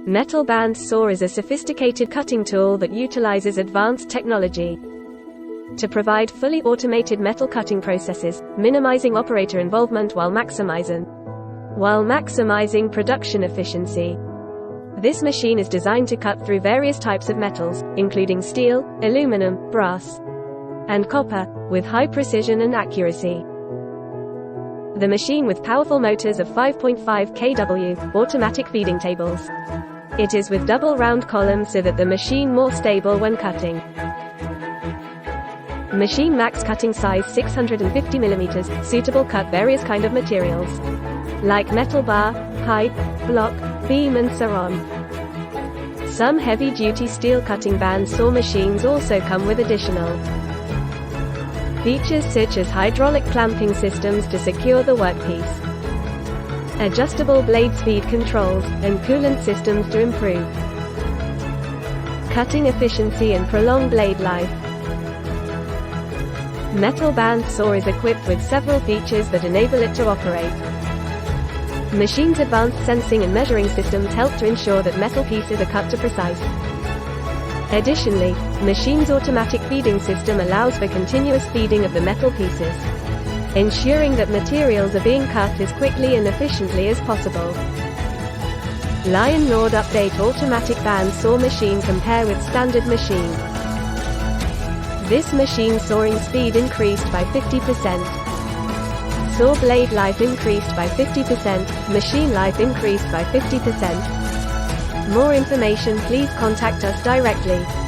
Metal band saw is a sophisticated cutting tool that utilizes advanced technology to provide fully automated metal cutting processes, minimizing operator involvement while maximizing production efficiency. This machine is designed to cut through various types of metals, including steel, aluminum, brass, and copper, with high precision and accuracy. The machine with powerful motors of 5.5 kW, automatic feeding tables. It is with double round columns so that the machine more stable when cutting. Machine max cutting size 650 mm, suitable cut various kind of materials, like metal bar, pipe, block, beam and so on. Some heavy-duty steel cutting band saw machines also come with additional features such as hydraulic clamping systems to secure the workpiece, adjustable blade speed controls, and coolant systems to improve cutting efficiency and prolong blade life. Metal band saw is equipped with several features that enable it to operate. Machine's advanced sensing and measuring systems help to ensure that metal pieces are cut to precise. Additionally, machine's automatic feeding system allows for continuous feeding of the metal pieces, ensuring that materials are being cut as quickly and efficiently as possible. Laiannuo Update automatic band saw machine compare with standard machine. This machine sawing speed increased by 50%. Saw blade life increased by 50%, machine life increased by 50%. More information please contact us directly.